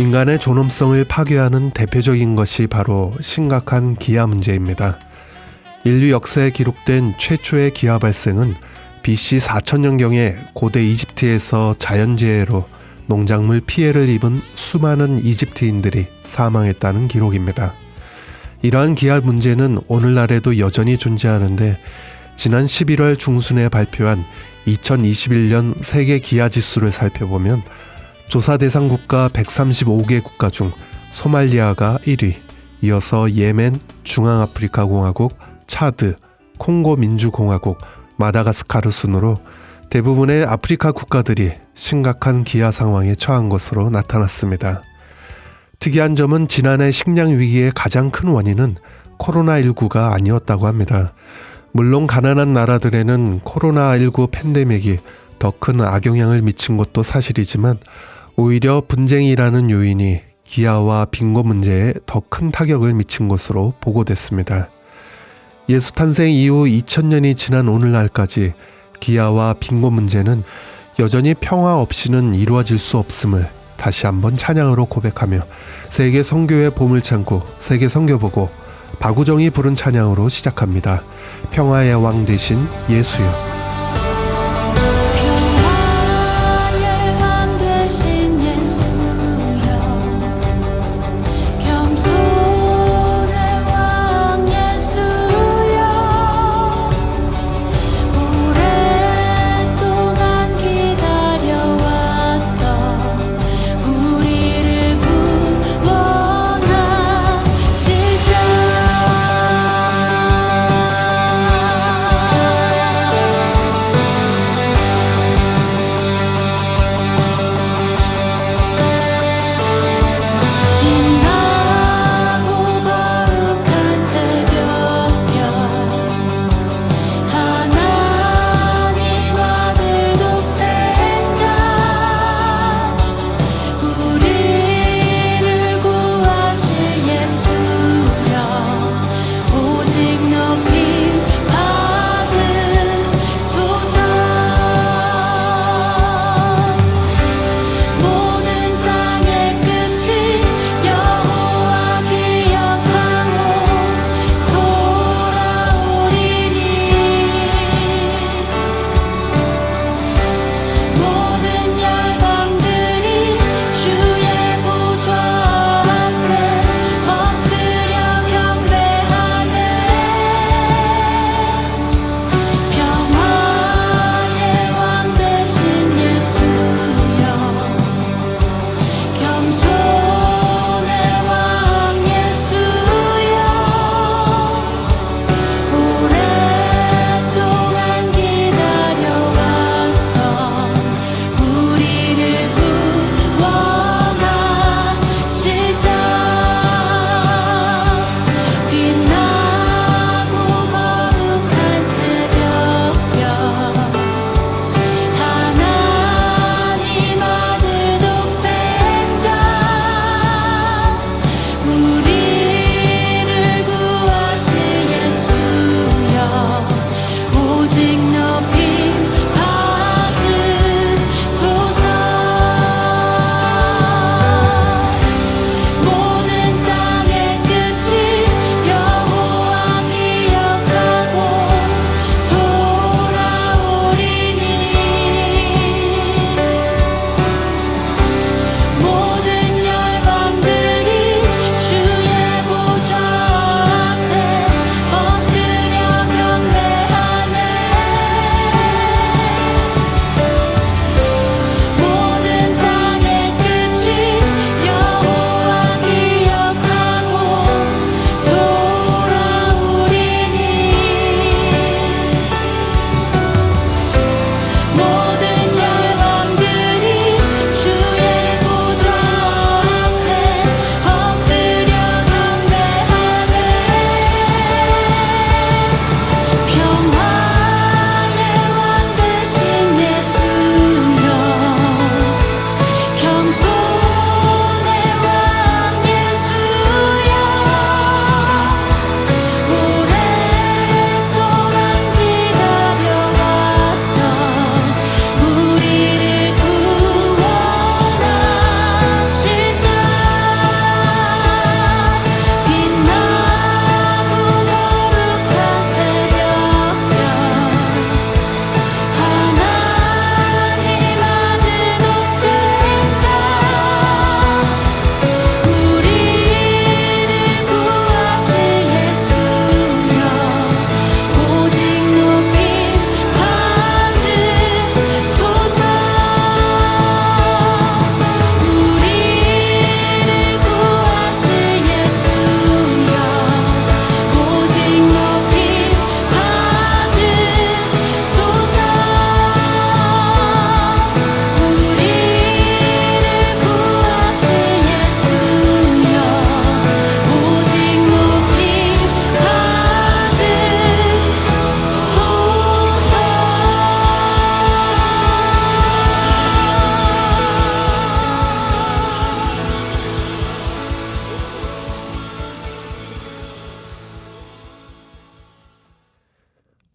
인간의 존엄성을 파괴하는 대표적인 것이 바로 심각한 기아 문제입니다. 인류 역사에 기록된 최초의 기아 발생은 BC 4000년경에 고대 이집트에서 자연재해로 농작물 피해를 입은 수많은 이집트인들이 사망했다는 기록입니다. 이러한 기아 문제는 오늘날에도 여전히 존재하는데 지난 11월 중순에 발표한 2021년 세계 기아 지수를 살펴보면 조사 대상 국가 135개 국가 중 소말리아가 1위, 이어서 예멘, 중앙아프리카 공화국, 차드, 콩고 민주공화국, 마다가스카르 순으로 대부분의 아프리카 국가들이 심각한 기아 상황에 처한 것으로 나타났습니다. 특이한 점은 지난해 식량 위기의 가장 큰 원인은 코로나19가 아니었다고 합니다. 물론 가난한 나라들에는 코로나19 팬데믹이 더 큰 악영향을 미친 것도 사실이지만 오히려 분쟁이라는 요인이 기아와 빈곤 문제에 더 큰 타격을 미친 것으로 보고됐습니다. 예수 탄생 이후 2000년이 지난 오늘날까지 기아와 빈곤 문제는 여전히 평화 없이는 이루어질 수 없음을 다시 한번 찬양으로 고백하며 세계 선교의 보물창고 세계 선교보고 박우정이 부른 찬양으로 시작합니다. 평화의 왕 되신 예수여.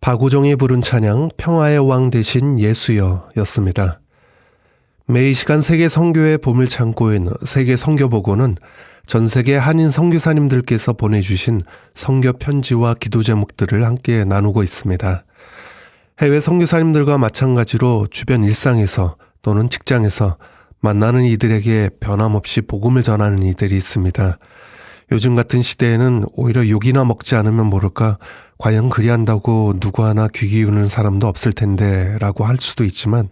박우종이 부른 찬양 평화의 왕 되신 예수여 였습니다. 매일 시간 세계 선교의 보물창고인 세계 선교보고는 전 세계 한인 선교사님들께서 보내주신 선교 편지와 기도 제목들을 함께 나누고 있습니다. 해외 선교사님들과 마찬가지로 주변 일상에서 또는 직장에서 만나는 이들에게 변함없이 복음을 전하는 이들이 있습니다. 요즘 같은 시대에는 오히려 욕이나 먹지 않으면 모를까, 과연 그리한다고 누구 하나 귀 기우는 사람도 없을 텐데 라고 할 수도 있지만,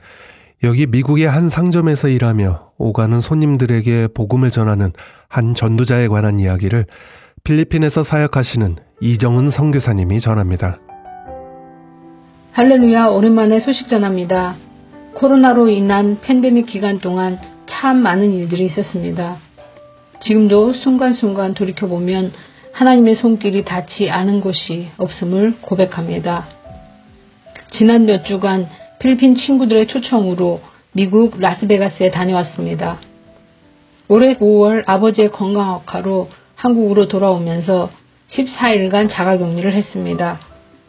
여기 미국의 한 상점에서 일하며 오가는 손님들에게 복음을 전하는 한 전도자에 관한 이야기를 필리핀에서 사역하시는 이정은 선교사님이 전합니다. 할렐루야, 오랜만에 소식 전합니다. 코로나로 인한 팬데믹 기간 동안 참 많은 일들이 있었습니다. 지금도 순간순간 돌이켜보면 하나님의 손길이 닿지 않은 곳이 없음을 고백합니다. 지난 몇 주간 필리핀 친구들의 초청으로 미국 라스베가스에 다녀왔습니다. 올해 5월 아버지의 건강 악화로 한국으로 돌아오면서 14일간 자가격리를 했습니다.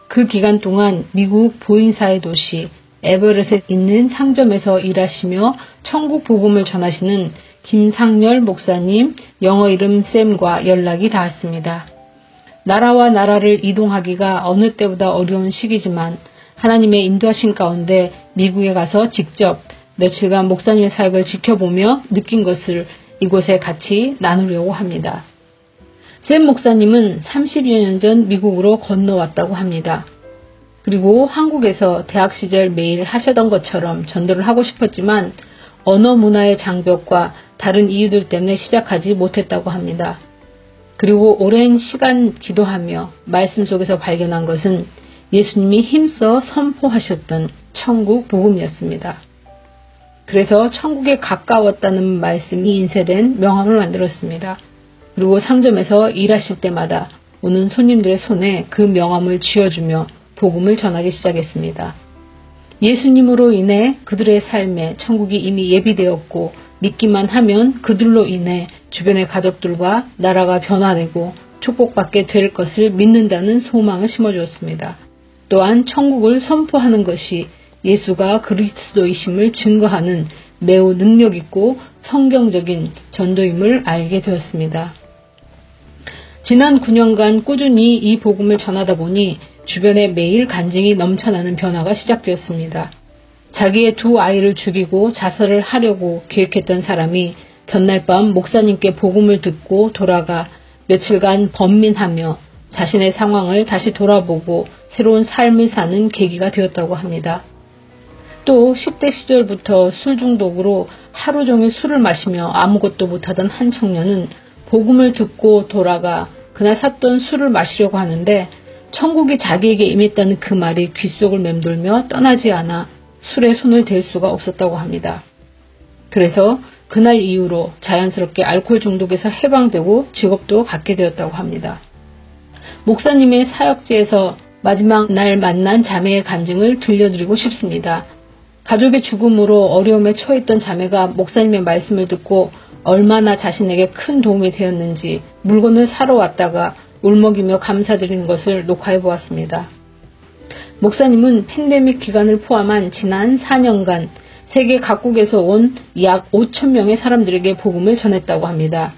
그 기간 동안 미국 보인사의 도시 에버렛에 있는 상점에서 일하시며 천국 복음을 전하시는 김상열 목사님, 영어 이름 샘과 연락이 닿았습니다. 나라와 나라를 이동하기가 어느 때보다 어려운 시기지만 하나님의 인도하신 가운데 미국에 가서 직접 며칠간 목사님의 사역을 지켜보며 느낀 것을 이곳에 같이 나누려고 합니다. 샘 목사님은 30여 년 전 미국으로 건너왔다고 합니다. 그리고 한국에서 대학 시절 매일 하셨던 것처럼 전도를 하고 싶었지만 언어 문화의 장벽과 다른 이유들 때문에 시작하지 못했다고 합니다. 그리고 오랜 시간 기도하며 말씀 속에서 발견한 것은 예수님이 힘써 선포하셨던 천국 복음이었습니다. 그래서 천국에 가까웠다는 말씀이 인쇄된 명함을 만들었습니다. 그리고 상점에서 일하실 때마다 오는 손님들의 손에 그 명함을 쥐어주며 복음을 전하기 시작했습니다. 예수님으로 인해 그들의 삶에 천국이 이미 예비되었고 믿기만 하면 그들로 인해 주변의 가족들과 나라가 변화되고 축복받게 될 것을 믿는다는 소망을 심어주었습니다. 또한 천국을 선포하는 것이 예수가 그리스도이심을 증거하는 매우 능력있고 성경적인 전도임을 알게 되었습니다. 지난 9년간 꾸준히 이 복음을 전하다 보니 주변에 매일 간증이 넘쳐나는 변화가 시작되었습니다. 자기의 두 아이를 죽이고 자살을 하려고 계획했던 사람이 전날 밤 목사님께 복음을 듣고 돌아가 며칠간 번민하며 자신의 상황을 다시 돌아보고 새로운 삶을 사는 계기가 되었다고 합니다. 또 10대 시절부터 술 중독으로 하루 종일 술을 마시며 아무것도 못하던 한 청년은 복음을 듣고 돌아가 그날 샀던 술을 마시려고 하는데 천국이 자기에게 임했다는 그 말이 귓속을 맴돌며 떠나지 않아 술에 손을 댈 수가 없었다고 합니다. 그래서 그날 이후로 자연스럽게 알코올 중독에서 해방되고 직업도 갖게 되었다고 합니다. 목사님의 사역지에서 마지막 날 만난 자매의 간증을 들려드리고 싶습니다. 가족의 죽음으로 어려움에 처했던 자매가 목사님의 말씀을 듣고 얼마나 자신에게 큰 도움이 되었는지 물건을 사러 왔다가 울먹이며 감사드리는 것을 녹화해 보았습니다. 목사님은 팬데믹 기간을 포함한 지난 4년간 세계 각국에서 온 약 5천 명의 사람들에게 복음을 전했다고 합니다.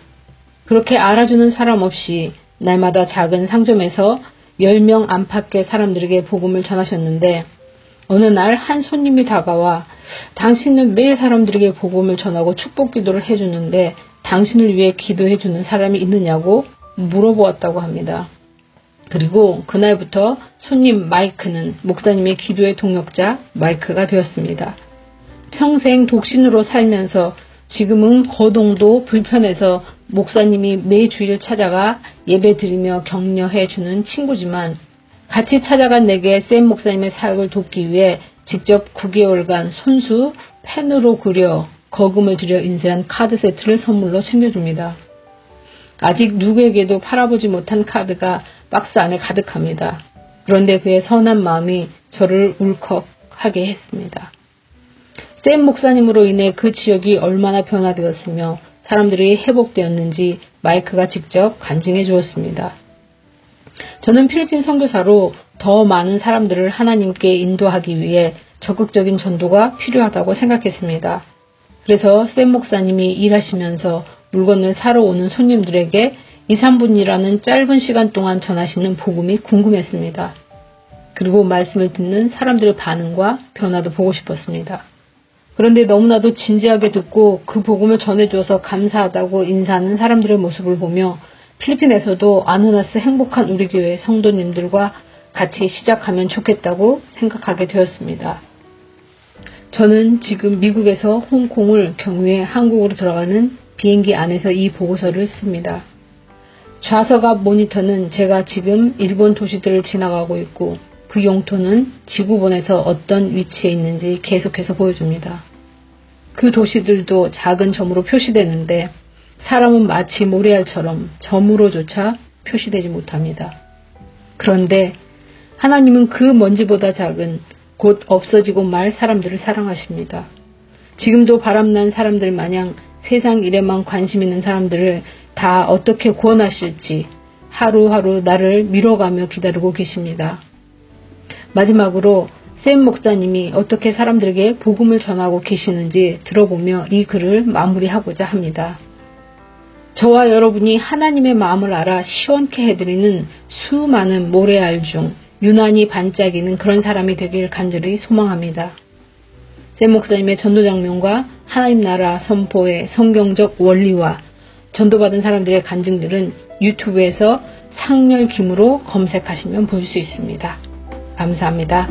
그렇게 알아주는 사람 없이 날마다 작은 상점에서 10명 안팎의 사람들에게 복음을 전하셨는데 어느 날 한 손님이 다가와 당신은 매일 사람들에게 복음을 전하고 축복 기도를 해주는데 당신을 위해 기도해주는 사람이 있느냐고 물어보았다고 합니다. 그리고 그날부터 손님 마이크는 목사님의 기도의 동역자 마이크가 되었습니다. 평생 독신으로 살면서 지금은 거동도 불편해서 목사님이 매 주일 찾아가 예배드리며 격려해주는 친구지만 같이 찾아간 내게 샘 목사님의 사역을 돕기 위해 직접 9개월간 손수 펜으로 그려 거금을 들여 인쇄한 카드 세트를 선물로 챙겨줍니다. 아직 누구에게도 팔아보지 못한 카드가 박스 안에 가득합니다. 그런데 그의 선한 마음이 저를 울컥하게 했습니다. 샘 목사님으로 인해 그 지역이 얼마나 변화되었으며 사람들이 회복되었는지 마이크가 직접 간증해 주었습니다. 저는 필리핀 선교사로 더 많은 사람들을 하나님께 인도하기 위해 적극적인 전도가 필요하다고 생각했습니다. 그래서 샘 목사님이 일하시면서 물건을 사러 오는 손님들에게 2, 3분이라는 짧은 시간 동안 전하시는 복음이 궁금했습니다. 그리고 말씀을 듣는 사람들의 반응과 변화도 보고 싶었습니다. 그런데 너무나도 진지하게 듣고 그 복음을 전해주어서 감사하다고 인사하는 사람들의 모습을 보며 필리핀에서도 아누나스 행복한 우리 교회 성도님들과 같이 시작하면 좋겠다고 생각하게 되었습니다. 저는 지금 미국에서 홍콩을 경유해 한국으로 들어가는 비행기 안에서 이 보고서를 씁니다. 좌석 앞 모니터는 제가 지금 일본 도시들을 지나가고 있고 그 영토는 지구본에서 어떤 위치에 있는지 계속해서 보여줍니다. 그 도시들도 작은 점으로 표시되는데 사람은 마치 모래알처럼 점으로조차 표시되지 못합니다. 그런데 하나님은 그 먼지보다 작은 곧 없어지고 말 사람들을 사랑하십니다. 지금도 바람난 사람들 마냥 세상 일에만 관심 있는 사람들을 다 어떻게 구원하실지 하루하루 나를 미뤄가며 기다리고 계십니다. 마지막으로 샘 목사님이 어떻게 사람들에게 복음을 전하고 계시는지 들어보며 이 글을 마무리하고자 합니다. 저와 여러분이 하나님의 마음을 알아 시원케 해드리는 수많은 모래알 중 유난히 반짝이는 그런 사람이 되길 간절히 소망합니다. 샘 목사님의 전도 장면과 하나님 나라 선포의 성경적 원리와 전도받은 사람들의 간증들은 유튜브에서 상렬김으로 검색하시면 볼 수 있습니다. 감사합니다.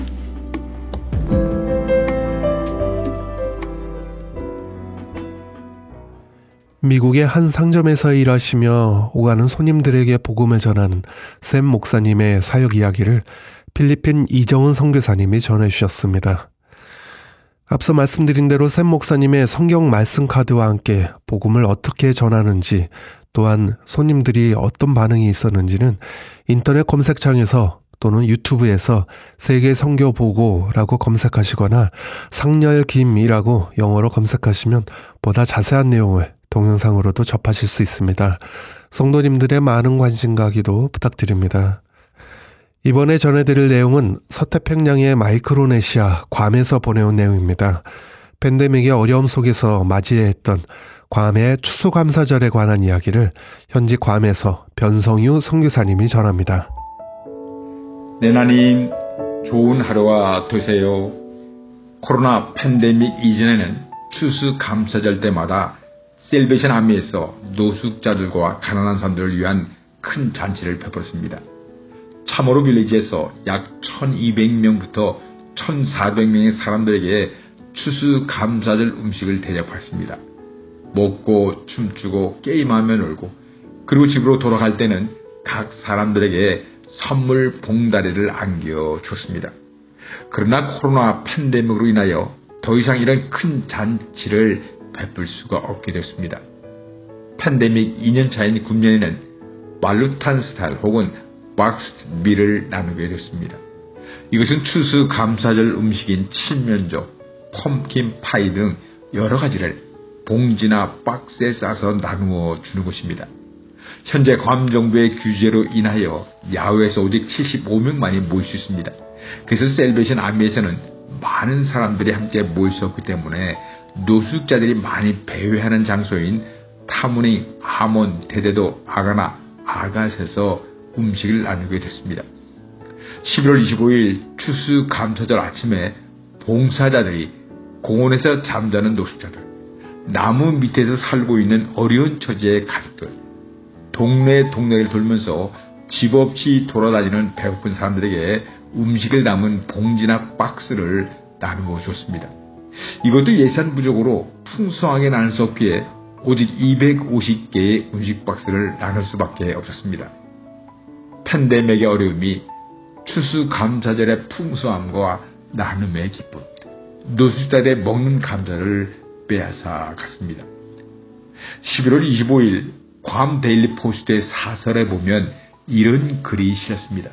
미국의 한 상점에서 일하시며 오가는 손님들에게 복음을 전하는 샘 목사님의 사역 이야기를 필리핀 이정은 선교사님이 전해주셨습니다. 앞서 말씀드린 대로 샘 목사님의 성경 말씀 카드와 함께 복음을 어떻게 전하는지, 또한 손님들이 어떤 반응이 있었는지는 인터넷 검색창에서 또는 유튜브에서 세계 선교 보고라고 검색하시거나 상렬김이라고 영어로 검색하시면 보다 자세한 내용을 동영상으로도 접하실 수 있습니다. 성도님들의 많은 관심과 기도 부탁드립니다. 이번에 전해드릴 내용은 서태평양의 마이크로네시아 괌에서 보내온 내용입니다. 팬데믹의 어려움 속에서 맞이해야 했던 괌의 추수감사절에 관한 이야기를 현지 괌에서 변성유 선교사님이 전합니다. 하나님, 좋은 하루가 되세요. 코로나 팬데믹 이전에는 추수감사절 때마다 셀베이션 아미에서 노숙자들과 가난한 사람들을 위한 큰 잔치를 베풀었습니다. 참으로 빌리지에서 약 1200명부터 1400명의 사람들에게 추수감사절 음식을 대접했습니다. 먹고 춤추고 게임하며 놀고, 그리고 집으로 돌아갈 때는 각 사람들에게 선물 봉다리를 안겨줬습니다. 그러나 코로나 팬데믹으로 인하여 더 이상 이런 큰 잔치를 베풀 수가 없게 됐습니다. 팬데믹 2년 차인 금년에는 말루탄 스타일 혹은 박스드 밀을 나누게 됐습니다. 이것은 추수감사절 음식인 칠면조, 펌킨 파이 등 여러 가지를 봉지나 박스에 싸서 나누어 주는 것입니다. 현재 괌 정부의 규제로 인하여 야외에서 오직 75명만이 모일 수 있습니다. 그래서 셀베이션 아미에서는 많은 사람들이 함께 모일 수 없기 때문에 노숙자들이 많이 배회하는 장소인 타무닝, 하몬, 대대도, 아가나, 아갓에서 음식을 나누게 됐습니다. 11월 25일 추수감사절 아침에 봉사자들이 공원에서 잠자는 노숙자들, 나무 밑에서 살고 있는 어려운 처지의 가족들, 동네를 돌면서 집 없이 돌아다니는 배고픈 사람들에게 음식을 담은 봉지나 박스를 나누어 줬습니다. 이것도 예산 부족으로 풍성하게 나눌 수 없기에 오직 250개의 음식 박스를 나눌 수밖에 없었습니다. 팬데믹의 어려움이 추수감사절의 풍성함과 나눔의 기쁨, 노숙자들의 먹는 감사를 빼앗아 갔습니다. 11월 25일 괌 데일리 포스트의 사설에 보면 이런 글이 실렸습니다.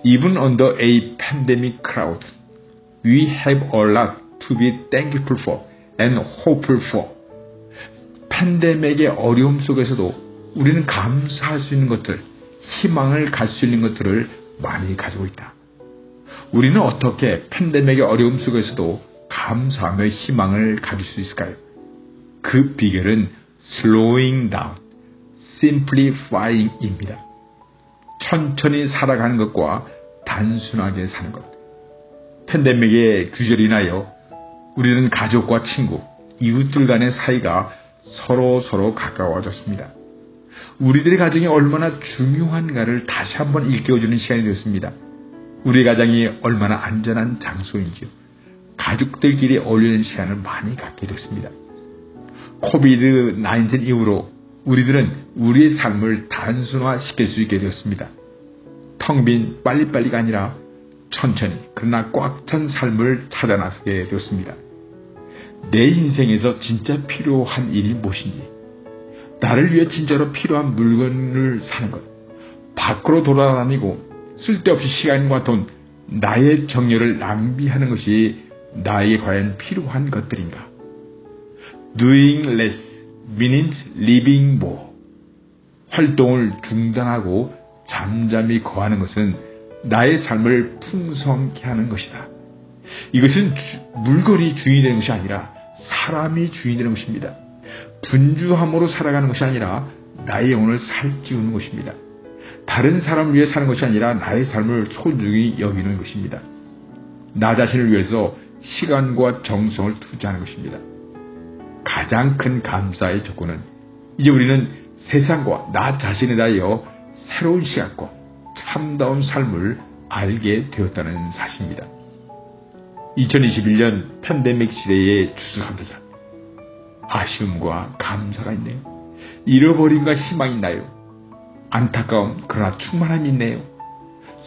Even under a pandemic crowd, we have a lot to be thankful for and hopeful for. 팬데믹의 어려움 속에서도 우리는 감사할 수 있는 것들, 희망을 가질 수 있는 것들을 많이 가지고 있다. 우리는 어떻게 팬데믹의 어려움 속에서도 감사하며 희망을 가질 수 있을까요? 그 비결은 slowing down, simplifying입니다. 천천히 살아가는 것과 단순하게 사는 것. 팬데믹의 규제로 인하여 우리는 가족과 친구, 이웃들 간의 사이가 서로 가까워졌습니다. 우리들의 가정이 얼마나 중요한가를 다시 한번 일깨워주는 시간이 되었습니다. 우리 가정이 얼마나 안전한 장소인지요. 가족들끼리 어울리는 시간을 많이 갖게 됐습니다. 코비드-19 이후로 우리들은 우리의 삶을 단순화시킬 수 있게 되었습니다. 텅 빈 빨리빨리가 아니라 천천히 그러나 꽉 찬 삶을 찾아 나서게 되었습니다. 내 인생에서 진짜 필요한 일이 무엇인지, 나를 위해 진짜로 필요한 물건을 사는 것, 밖으로 돌아다니고 쓸데없이 시간과 돈, 나의 정열을 낭비하는 것이 나에게 과연 필요한 것들인가? Doing less means living more. 활동을 중단하고 잠잠히 거하는 것은 나의 삶을 풍성케 하는 것이다. 이것은 물건이 주인이 되는 것이 아니라 사람이 주인이 되는 것입니다. 분주함으로 살아가는 것이 아니라 나의 영혼을 살찌우는 것입니다. 다른 사람을 위해 사는 것이 아니라 나의 삶을 소중히 여기는 것입니다. 나 자신을 위해서 시간과 정성을 투자하는 것입니다. 가장 큰 감사의 조건은 이제 우리는 세상과 나 자신에 대하여 새로운 시각과 참다운 삶을 알게 되었다는 사실입니다. 2021년 팬데믹 시대에 추수감사절, 아쉬움과 감사가 있네요. 잃어버림과 희망이 있나요? 안타까움 그러나 충만함이 있네요.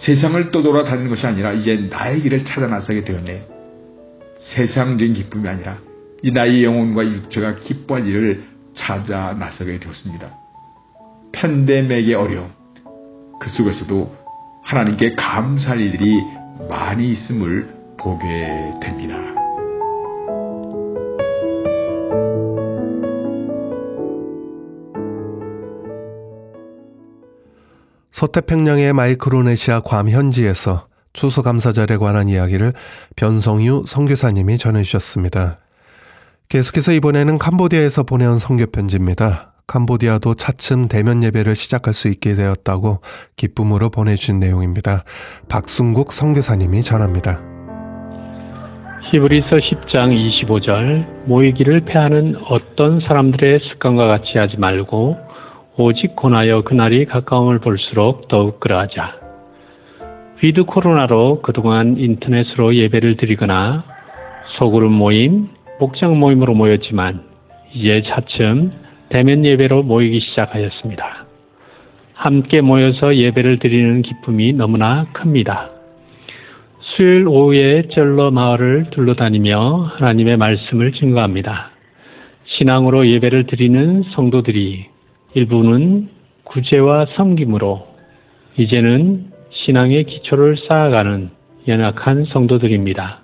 세상을 떠돌아다니는 것이 아니라 이제 나의 길을 찾아 나서게 되었네요. 세상적인 기쁨이 아니라 이 나의 영혼과 육체가 기뻐할 일을 찾아 나서게 되었습니다. 팬데믹의 어려움, 그 속에서도 하나님께 감사할 일들이 많이 있음을 보게 됩니다. 서태평양의 마이크로네시아 괌 현지에서 추수감사절에 관한 이야기를 변성유 선교사님이 전해주셨습니다. 계속해서 이번에는 캄보디아에서 보내온 선교 편지입니다. 캄보디아도 차츰 대면 예배를 시작할 수 있게 되었다고 기쁨으로 보내주신 내용입니다. 박순국 선교사님이 전합니다. 히브리서 10장 25절 모이기를 패하는 어떤 사람들의 습관과 같이 하지 말고 오직 권하여 그날이 가까움을 볼수록 더욱 그러하자. 위드 코로나로 그동안 인터넷으로 예배를 드리거나 소그룹 모임, 목장 모임으로 모였지만 이제 차츰 대면 예배로 모이기 시작하였습니다. 함께 모여서 예배를 드리는 기쁨이 너무나 큽니다. 수요일 오후에 쩔러 마을을 둘러다니며 하나님의 말씀을 증거합니다. 신앙으로 예배를 드리는 성도들이 일부는 구제와 섬김으로, 이제는 신앙의 기초를 쌓아가는 연약한 성도들입니다.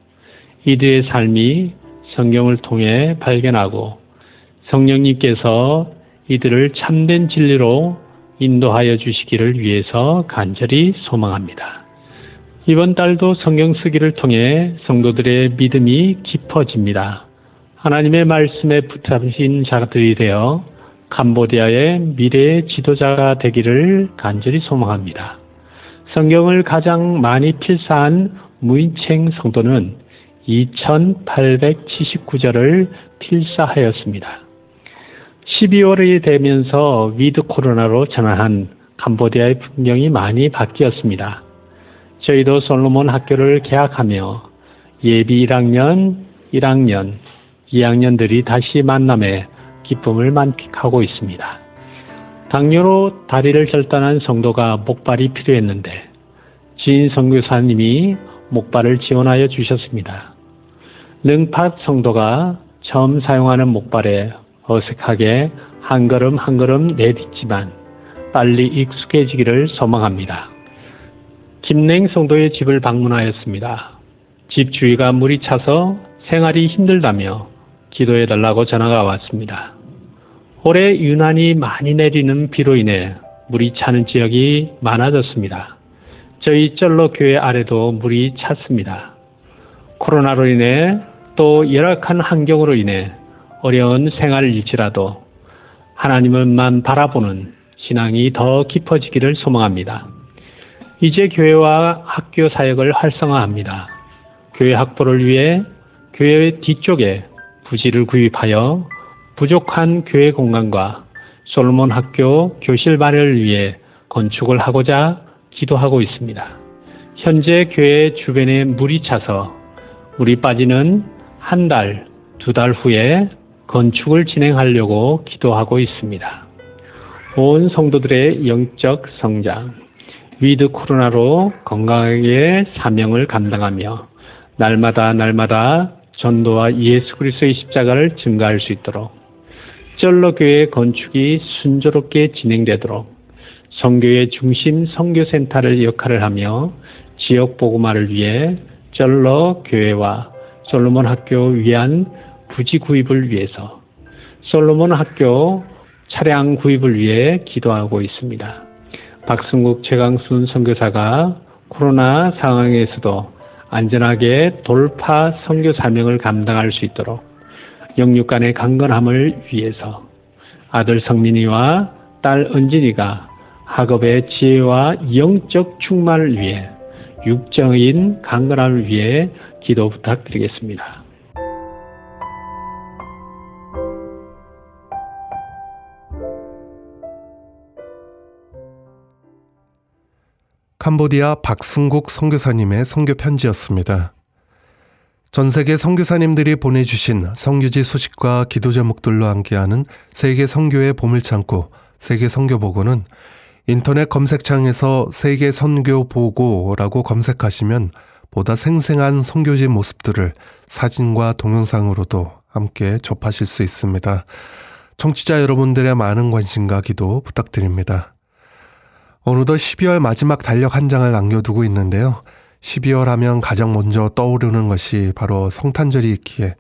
이들의 삶이 성경을 통해 발견하고 성령님께서 이들을 참된 진리로 인도하여 주시기를 위해서 간절히 소망합니다. 이번 달도 성경 쓰기를 통해 성도들의 믿음이 깊어집니다. 하나님의 말씀에 붙잡힌 자들이 되어 캄보디아의 미래의 지도자가 되기를 간절히 소망합니다. 성경을 가장 많이 필사한 무인책 성도는 2879절을 필사하였습니다. 12월이 되면서 위드 코로나로 전환한 캄보디아의 풍경이 많이 바뀌었습니다. 저희도 솔로몬 학교를 개학하며 예비 1학년, 1학년, 2학년들이 다시 만남에 기쁨을 만끽하고 있습니다. 당뇨로 다리를 절단한 성도가 목발이 필요했는데 지인 선교사님이 목발을 지원하여 주셨습니다. 능팟 성도가 처음 사용하는 목발에 어색하게 한 걸음 한 걸음 내딛지만 빨리 익숙해지기를 소망합니다. 김냉 성도의 집을 방문하였습니다. 집 주위가 물이 차서 생활이 힘들다며 기도해달라고 전화가 왔습니다. 올해 유난히 많이 내리는 비로 인해 물이 차는 지역이 많아졌습니다. 저희 쩔로 교회 아래도 물이 찼습니다. 코로나로 인해 또 열악한 환경으로 인해 어려운 생활일지라도 하나님을만 바라보는 신앙이 더 깊어지기를 소망합니다. 이제 교회와 학교 사역을 활성화합니다. 교회 확보를 위해 교회 뒤쪽에 부지를 구입하여 부족한 교회 공간과 솔로몬 학교 교실 마련을 위해 건축을 하고자 기도하고 있습니다. 현재 교회 주변에 물이 차서 물이 빠지는 한 달, 두 달 후에 건축을 진행하려고 기도하고 있습니다. 온 성도들의 영적 성장, 위드 코로나로 건강하게 사명을 감당하며 날마다 전도와 예수 그리스도의 십자가를 증가할 수 있도록 쩔로 교회 건축이 순조롭게 진행되도록 선교의 중심 선교센터를 역할을 하며 지역 복음화를 위해 쩔로 교회와 솔로몬 학교 위한 부지 구입을 위해서 솔로몬 학교 차량 구입을 위해 기도하고 있습니다. 박승국 최강순 선교사가 코로나 상황에서도 안전하게 돌파 선교 사명을 감당할 수 있도록 영육간의 강건함을 위해서 아들 성민이와 딸 은진이가 학업의 지혜와 영적 충만을 위해 육적인 강건함을 위해 기도 부탁드리겠습니다. 캄보디아 박승국 선교사님의 선교 편지였습니다. 전 세계 선교사님들이 보내주신 선교지 소식과 기도 제목들로 함께하는 세계 선교의 보물창고 세계 선교보고는 인터넷 검색창에서 세계 선교보고라고 검색하시면 보다 생생한 선교지 모습들을 사진과 동영상으로도 함께 접하실 수 있습니다. 청취자 여러분들의 많은 관심과 기도 부탁드립니다. 어느덧 12월 마지막 달력 한 장을 남겨두고 있는데요. 12월 하면 가장 먼저 떠오르는 것이 바로 성탄절이 있기에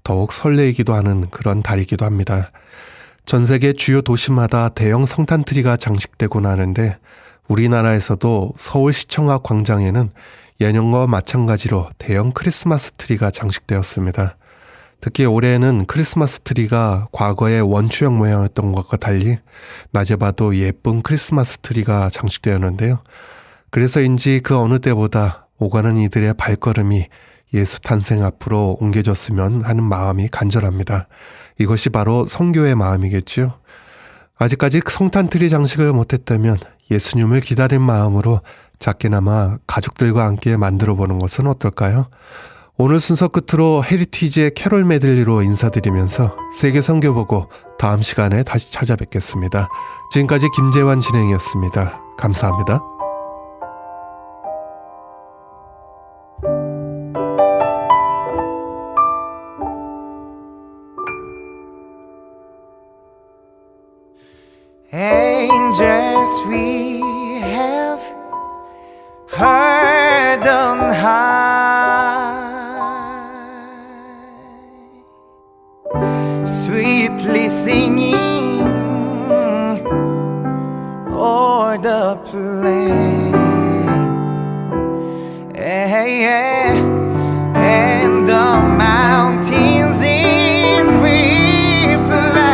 더욱 설레이기도 하는 그런 달이기도 합니다. 전 세계 주요 도시마다 대형 성탄트리가 장식되곤 하는데 우리나라에서도 서울시청 앞 광장에는 예년과 마찬가지로 대형 크리스마스 트리가 장식되었습니다. 특히 올해는 크리스마스 트리가 과거의 원추형 모양이었던 것과 달리 낮에 봐도 예쁜 크리스마스 트리가 장식되었는데요. 그래서인지 그 어느 때보다 오가는 이들의 발걸음이 예수 탄생 앞으로 옮겨졌으면 하는 마음이 간절합니다. 이것이 바로 선교의 마음이겠죠. 아직까지 성탄트리 장식을 못했다면 예수님을 기다린 마음으로 작게나마 가족들과 함께 만들어보는 것은 어떨까요? 오늘 순서 끝으로 헤리티지의 캐롤 메들리로 인사드리면서 세계 선교보고 다음 시간에 다시 찾아뵙겠습니다. 지금까지 김재환 진행이었습니다. 감사합니다. Angels we have heard on high, sweetly singing o'er the plain, and the mountains in reply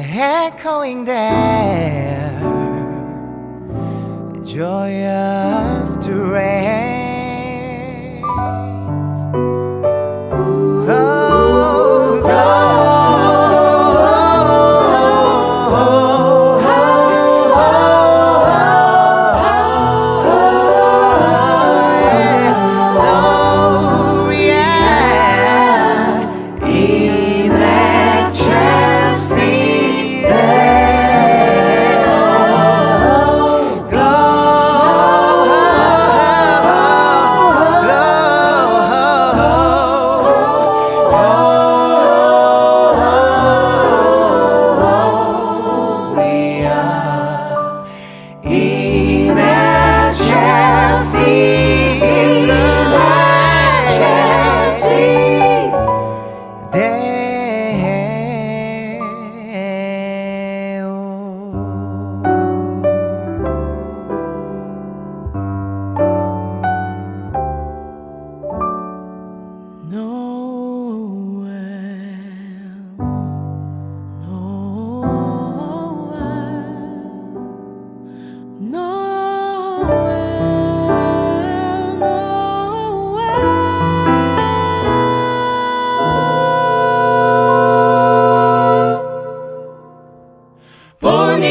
echoing their joyous strains. Oh, oh, oh, oh, oh.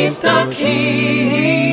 is the King.